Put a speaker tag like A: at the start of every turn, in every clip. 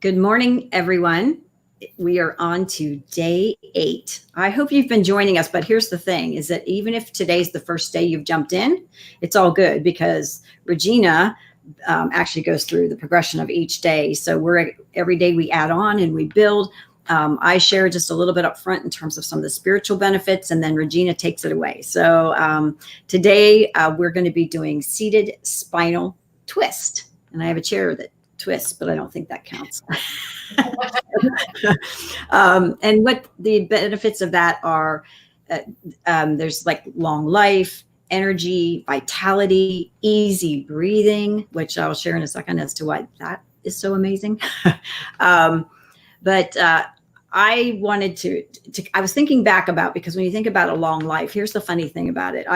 A: Good morning, everyone. We are on to day 8. I hope you've been joining us, but here's the thing, is that even if today's the first day you've jumped in, it's all good because Regena actually goes through the progression of each day. So every day we add on and we build. I share just a little bit up front in terms of some of the spiritual benefits, and then Regena takes it away. So today we're going to be doing seated spinal twist. And I have a chair that twists, but I don't think that counts. And what the benefits of that are, there's like long life, energy, vitality, easy breathing, which I'll share in a second as to why that is so amazing. But I wanted to I was thinking back about, because when you think about a long life, here's the funny thing about it.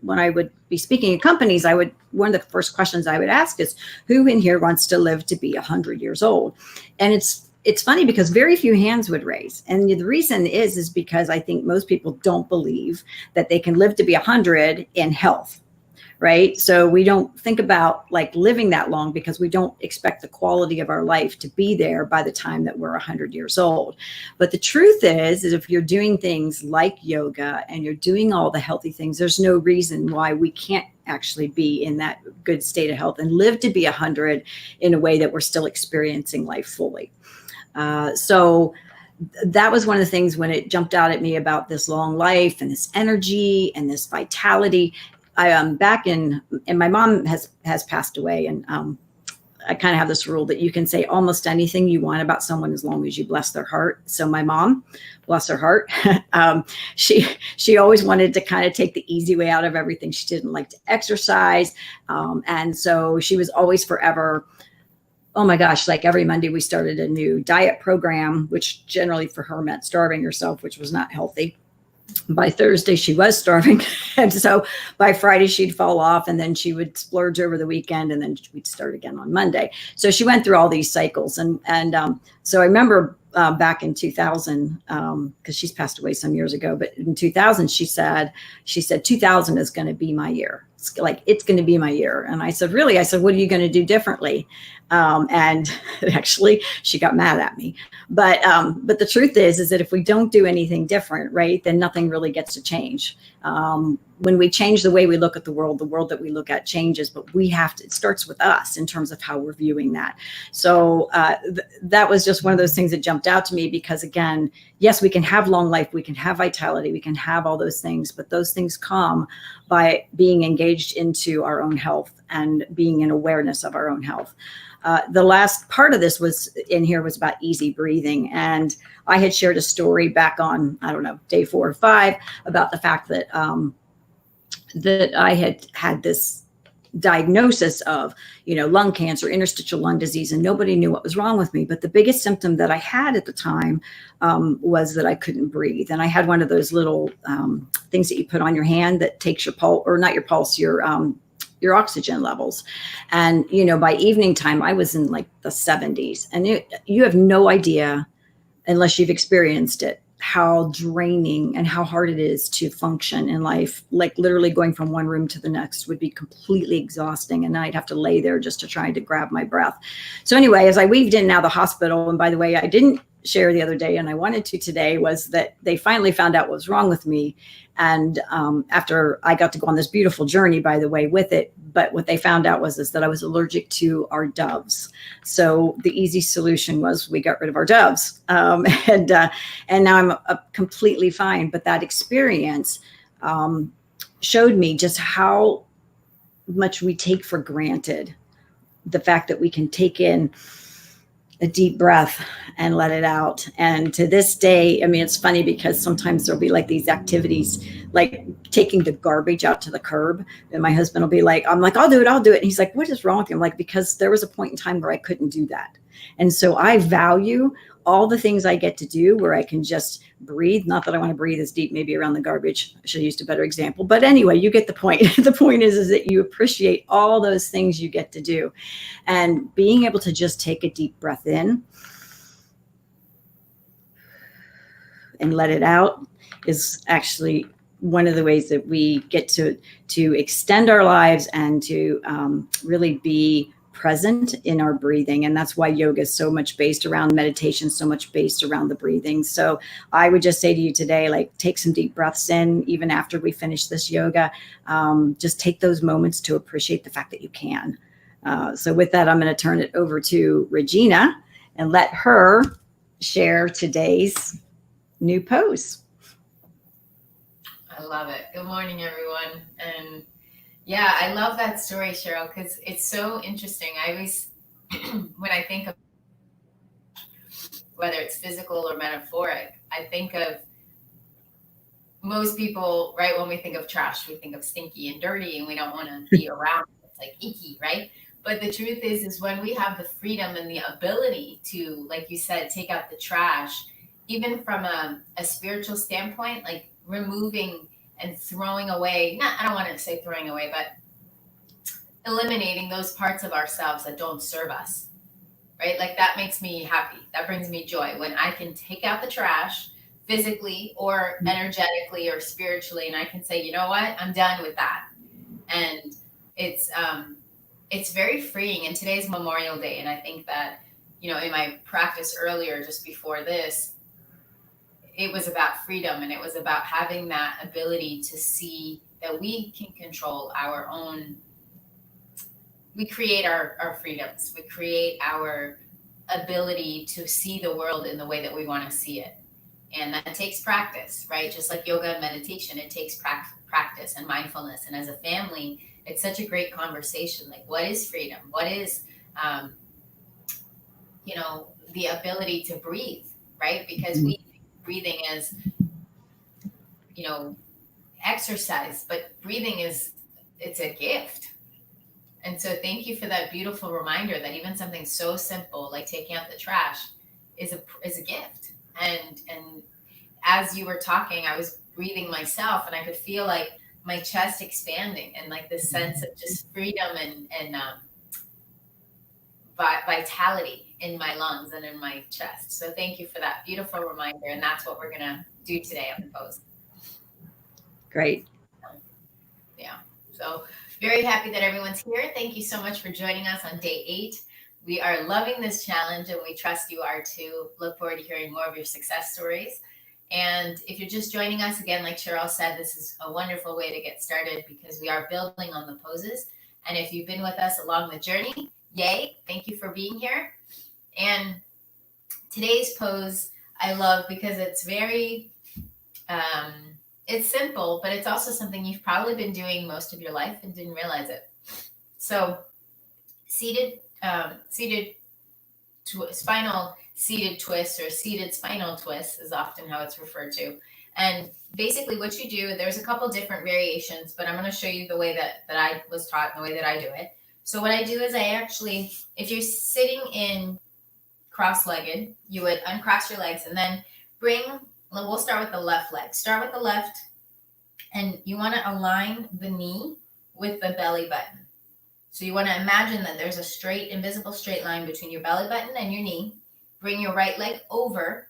A: When I would be speaking at companies, one of the first questions I would ask is, who in here wants to live to be 100 years old? And it's funny because very few hands would raise. And the reason is because I think most people don't believe that they can live to be 100 in health. Right. So we don't think about like living that long because we don't expect the quality of our life to be there by the time that we're 100 years old. But the truth is if you're doing things like yoga and you're doing all the healthy things, there's no reason why we can't actually be in that good state of health and live to be 100 in a way that we're still experiencing life fully. So that was one of the things when it jumped out at me about this long life and this energy and this vitality. I am back and my mom has passed away, and I kind of have this rule that you can say almost anything you want about someone as long as you bless their heart. So my mom, bless her heart, she always wanted to kind of take the easy way out of everything. She didn't like to exercise, and so she was always forever. Oh my gosh, like every Monday we started a new diet program, which generally for her meant starving herself, which was not healthy. By Thursday, she was starving. And so by Friday, she'd fall off, and then she would splurge over the weekend, and then we'd start again on Monday. So she went through all these cycles. And so I remember back in 2000, because she's passed away some years ago, but in 2000, she said 2000 is going to be my year. It's going to be my year. And I said, really? I said, what are you going to do differently? And actually she got mad at me. But the truth is that if we don't do anything different, right, then nothing really gets to change. When we change the way we look at the world that we look at changes, but it starts with us in terms of how we're viewing that. So that was just one of those things that jumped out to me because, again, yes, we can have long life, we can have vitality, we can have all those things, but those things come by being engaged into our own health and being in awareness of our own health. The last part of this was about easy breathing. And I had shared a story back on, I don't know, day 4 or 5 about the fact that that I had this diagnosis of, lung cancer, interstitial lung disease, and nobody knew what was wrong with me. But the biggest symptom that I had at the time was that I couldn't breathe. And I had one of those little things that you put on your hand that takes your pulse, or not your pulse, your oxygen levels. And, by evening time, I was in like the 70s. And you have no idea, unless you've experienced it, how draining and how hard it is to function in life. Like literally going from one room to the next would be completely exhausting. And I'd have to lay there just to try to grab my breath. So anyway, as I weaved in now the hospital, and by the way, I didn't share the other day, and I wanted to today, was that they finally found out what was wrong with me. And after I got to go on this beautiful journey, by the way, with it, but what they found out was that I was allergic to our doves. So the easy solution was we got rid of our doves, and now I'm completely fine. But that experience showed me just how much we take for granted the fact that we can take in a deep breath and let it out. And to this day, I mean, it's funny because sometimes there'll be like these activities, like taking the garbage out to the curb. And my husband will be like, I'm like, I'll do it. And he's like, what is wrong with you? I'm like, because there was a point in time where I couldn't do that. And so I value all the things I get to do where I can just breathe. Not that I want to breathe as deep, maybe around the garbage. I should have used a better example. But anyway, you get the point. The point is that you appreciate all those things you get to do. And being able to just take a deep breath in and let it out is actually one of the ways that we get to extend our lives and to really be present in our breathing. And that's why yoga is so much based around meditation, so much based around the breathing. So I would just say to you today, like, take some deep breaths in, even after we finish this yoga. Just take those moments to appreciate the fact that you can. So with that, I'm going to turn it over to Regena and let her share today's new pose.
B: I love it. Good morning, everyone. And yeah, I love that story, Cheryl, because it's so interesting. I always, when I think of whether it's physical or metaphoric, I think of most people, right? When we think of trash, we think of stinky and dirty, and we don't want to be around it. It's like icky, right? But the truth is when we have the freedom and the ability to, like you said, take out the trash, even from a spiritual standpoint, like removing and throwing away, I don't want to say throwing away, but eliminating those parts of ourselves that don't serve us, right? Like that makes me happy. That brings me joy when I can take out the trash physically or energetically or spiritually, and I can say, you know what, I'm done with that. And it's very freeing. And today's Memorial Day, and I think that, you know, in my practice earlier, just before this, it was about freedom, and it was about having that ability to see that we can control our own. We create our freedoms. We create our ability to see the world in the way that we want to see it. And that takes practice, right? Just like yoga and meditation, it takes practice and mindfulness. And as a family, it's such a great conversation. Like, what is freedom? What is, you know, the ability to breathe, right? Because we think breathing is, you know, exercise, but breathing it's a gift. And so thank you for that beautiful reminder that even something so simple like taking out the trash is a gift. And as you were talking, I was breathing myself, and I could feel like my chest expanding and like this sense of just freedom and vitality in my lungs and in my chest. So thank you for that beautiful reminder. And that's what we're going to do today on the pose.
A: Great.
B: Yeah. So very happy that everyone's here. Thank you so much for joining us on day 8. We are loving this challenge, and we trust you are too. Look forward to hearing more of your success stories. And if you're just joining us, again, like Cheryl said, this is a wonderful way to get started because we are building on the poses. And if you've been with us along the journey, yay, thank you for being here. And today's pose I love because it's very, it's simple, but it's also something you've probably been doing most of your life and didn't realize it. So seated spinal seated twist, or seated spinal twist is often how it's referred to. And basically what you do, there's a couple different variations, but I'm going to show you the way that I was taught and the way that I do it. So what I do is I actually, if you're sitting in cross-legged, you would uncross your legs and then we'll start with the left leg. Start with the left, and you want to align the knee with the belly button. So you want to imagine that there's a straight, invisible straight line between your belly button and your knee. Bring your right leg over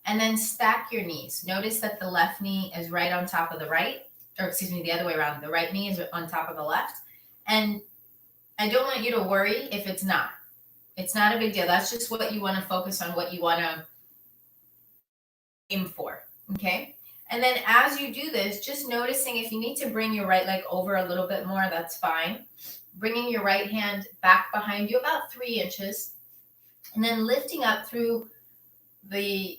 B: and then stack your knees. Notice that the left knee is right on top of the right, or excuse me, the other way around. The right knee is on top of the left. And I don't want you to worry if it's not. It's not a big deal. That's just what you want to focus on, what you want to aim for, okay? And then as you do this, just noticing if you need to bring your right leg over a little bit more, that's fine. Bringing your right hand back behind you about 3 inches, and then lifting up through the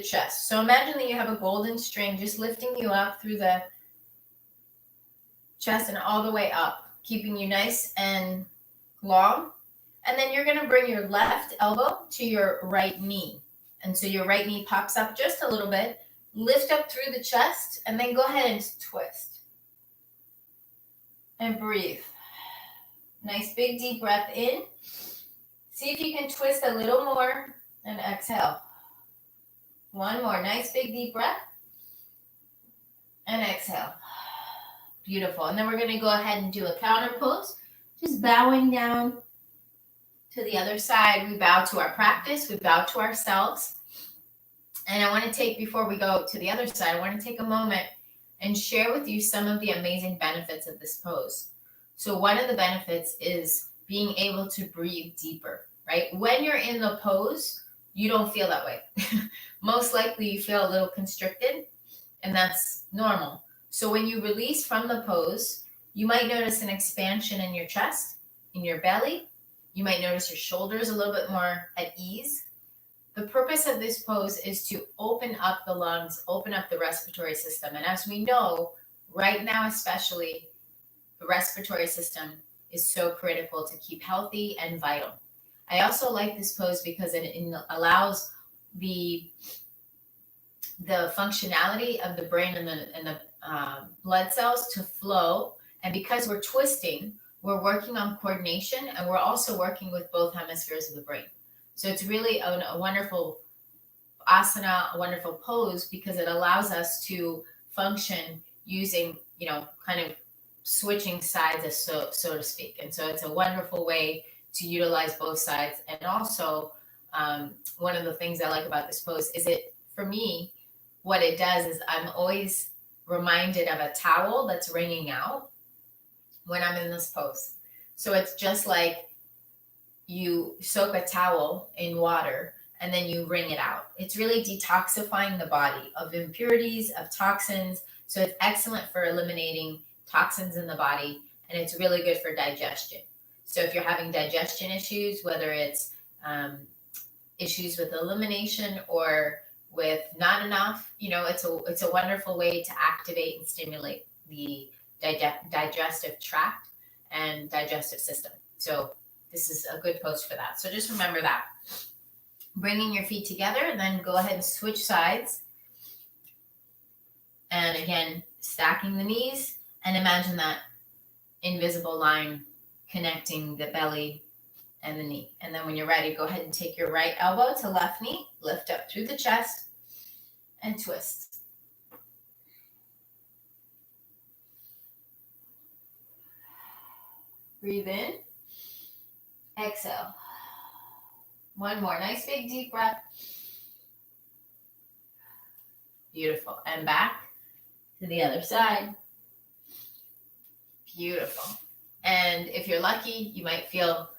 B: chest. So imagine that you have a golden string just lifting you up through the chest and all the way up, keeping you nice and long. And then you're going to bring your left elbow to your right knee. And so your right knee pops up just a little bit, lift up through the chest, and then go ahead and twist. And breathe. Nice big deep breath in. See if you can twist a little more and exhale. One more. Nice big deep breath. And exhale. Beautiful. And then we're going to go ahead and do a counter pose. Just bowing down to the other side. We bow to our practice. We bow to ourselves. And I want to take, before we go to the other side, I want to take a moment and share with you some of the amazing benefits of this pose. So one of the benefits is being able to breathe deeper, right? When you're in the pose, you don't feel that way. Most likely you feel a little constricted, and that's normal. So when you release from the pose, you might notice an expansion in your chest, in your belly. You might notice your shoulders a little bit more at ease. The purpose of this pose is to open up the lungs, open up the respiratory system. And as we know, right now especially, the respiratory system is so critical to keep healthy and vital. I also like this pose because it allows the functionality of the brain and the blood cells to flow. And because we're twisting, we're working on coordination, and we're also working with both hemispheres of the brain. So it's really a wonderful asana, a wonderful pose, because it allows us to function using, kind of switching sides, so to speak. And so it's a wonderful way to utilize both sides. And also, one of the things I like about this pose is for me, what it does is I'm always reminded of a towel that's wringing out when I'm in this pose. So it's just like you soak a towel in water and then you wring it out. It's really detoxifying the body of impurities, of toxins. So it's excellent for eliminating toxins in the body, and it's really good for digestion. So if you're having digestion issues, whether it's issues with elimination or with not enough, it's a wonderful way to activate and stimulate the digestive tract and digestive system. So this is a good pose for that. So just remember that. Bringing your feet together, and then go ahead and switch sides. And again, stacking the knees, and imagine that invisible line connecting the belly and the knee. And then when you're ready, go ahead and take your right elbow to left knee, lift up through the chest, and twist. Breathe in. Exhale. One more. Nice big deep breath. Beautiful. And back to the other side. Beautiful. And if you're lucky, you might feel a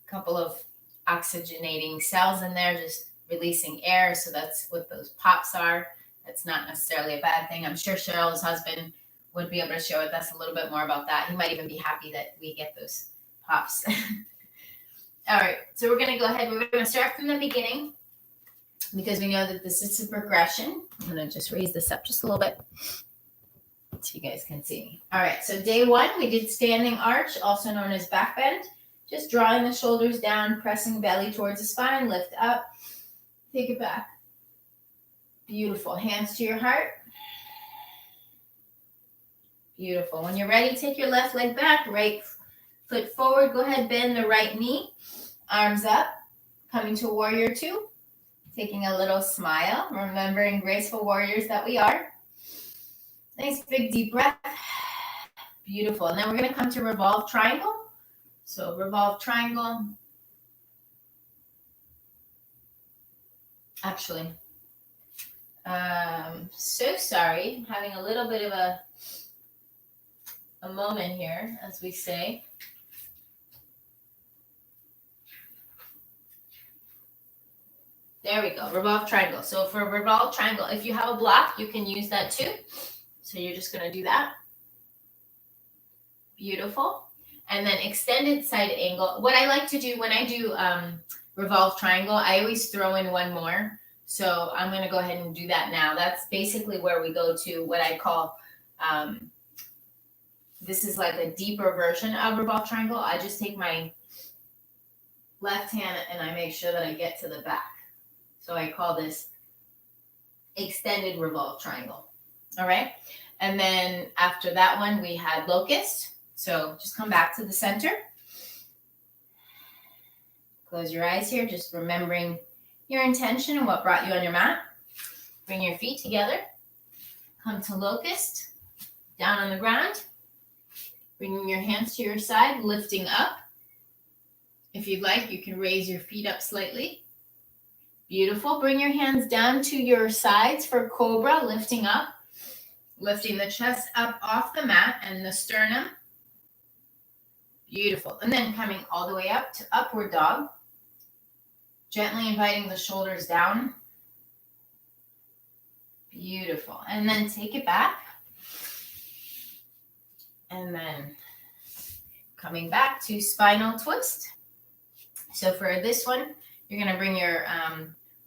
B: couple of oxygenating cells in there, just releasing air. So that's what those pops are. That's not necessarily a bad thing. I'm sure Cheryl's husband would be able to share with us a little bit more about that. He might even be happy that we get those pops. All right, so we're going to go ahead. We're going to start from the beginning because we know that this is a progression. I'm going to just raise this up just a little bit so you guys can see me. All right, so day one, we did standing arch, also known as back bend. Just drawing the shoulders down, pressing belly towards the spine, lift up, take it back. Beautiful. Hands to your heart. Beautiful. When you're ready, take your left leg back, right foot forward. Go ahead, bend the right knee. Arms up. Coming to warrior two. Taking a little smile. Remembering graceful warriors that we are. Nice big deep breath. Beautiful. And then we're going to come to revolve triangle. So revolve triangle. Actually, so sorry. I'm having a little bit of a moment here, as we say. There we go. Revolve triangle. So for revolve triangle, if you have a block, you can use that too. So you're just going to do that. Beautiful. And then extended side angle. What I like to do when I do revolve triangle, I always throw in one more. So I'm going to go ahead and do that now. That's basically where we go to what I call, this is like a deeper version of revolve triangle. I just take my left hand and I make sure that I get to the back. So I call this extended revolve triangle. All right. And then after that one, we had locust. So just come back to the center. Close your eyes here, just remembering your intention and what brought you on your mat. Bring your feet together. Come to locust, down on the ground. Bringing your hands to your side, lifting up. If you'd like, you can raise your feet up slightly. Beautiful. Bring your hands down to your sides for cobra, lifting up. Lifting the chest up off the mat and the sternum. Beautiful. And then coming all the way up to upward dog. Gently inviting the shoulders down. Beautiful. And then take it back. And then coming back to spinal twist. So for this one, you're going to bring your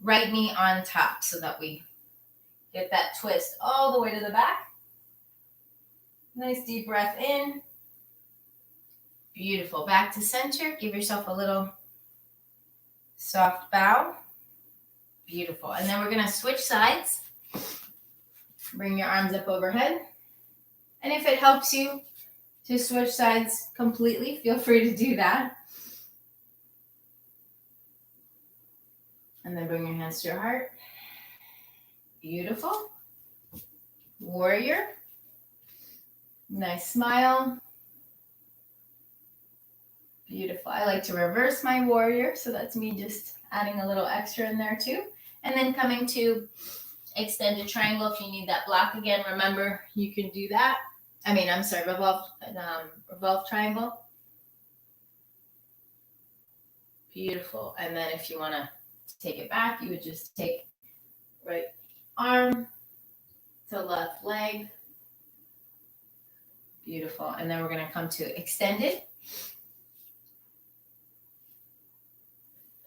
B: right knee on top so that we get that twist all the way to the back. Nice deep breath in. Beautiful. Back to center. Give yourself a little soft bow. Beautiful. And then we're going to switch sides. Bring your arms up overhead. And if it helps you to switch sides completely, feel free to do that. And then bring your hands to your heart. Beautiful. Warrior. Nice smile. Beautiful. I like to reverse my warrior, so that's me just adding a little extra in there too. And then coming to extended triangle. If you need that block again, remember you can do that. Revolve triangle. Beautiful. And then if you want to take it back, you would just take right arm to left leg. Beautiful. And then we're going to come to extended.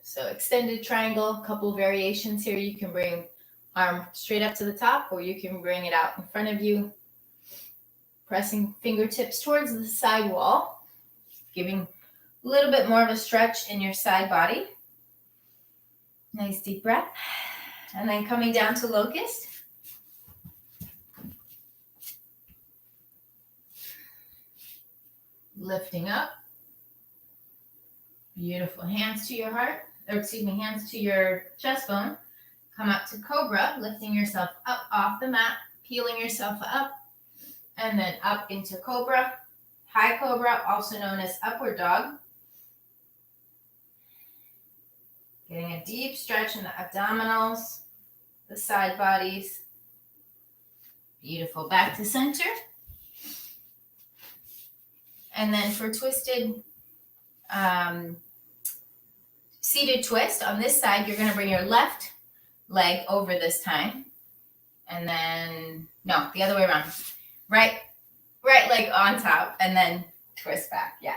B: So extended triangle, a couple variations here. You can bring arm straight up to the top, or you can bring it out in front of you, pressing fingertips towards the side wall, giving a little bit more of a stretch in your side body. Nice deep breath. And then coming down to locust. Lifting up. Beautiful. Hands to your heart, hands to your chest bone. Come up to cobra, lifting yourself up off the mat, peeling yourself up, and then up into cobra. High cobra, also known as upward dog. Getting a deep stretch in the abdominals, the side bodies. Beautiful. Back to center. And then for twisted seated twist on this side, you're going to bring your left leg over this time. And then, no, the other way around. Right leg on top and then twist back. Yeah.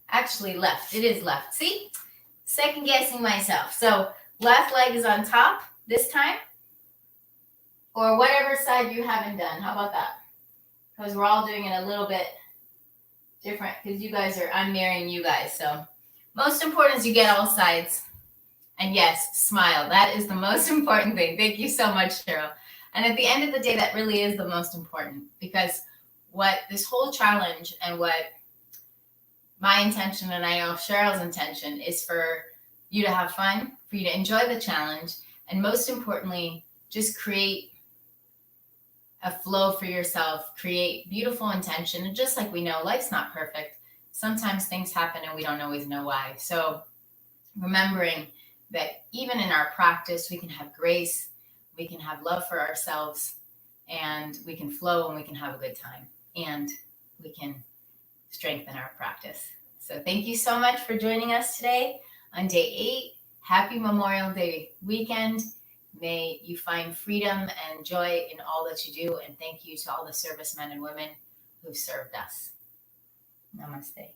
B: Actually left. It is left. See? Second guessing myself. So left leg is on top this time. Or whatever side you haven't done. How about that? Because we're all doing it a little bit different because I'm mirroring you guys. So most important is you get all sides. And yes, smile. That is the most important thing. Thank you so much, Cheryl. And at the end of the day, that really is the most important, because what this whole challenge and what my intention, and I know Cheryl's intention, is for you to have fun, for you to enjoy the challenge, and most importantly, just create a flow for yourself, create beautiful intention. And just like we know, life's not perfect. Sometimes things happen and we don't always know why. So remembering that even in our practice, we can have grace, we can have love for ourselves, and we can flow and we can have a good time, and we can strengthen our practice. So thank you so much for joining us today on day 8. Happy Memorial Day weekend. May you find freedom and joy in all that you do. And thank you to all the servicemen and women who've served us. Namaste.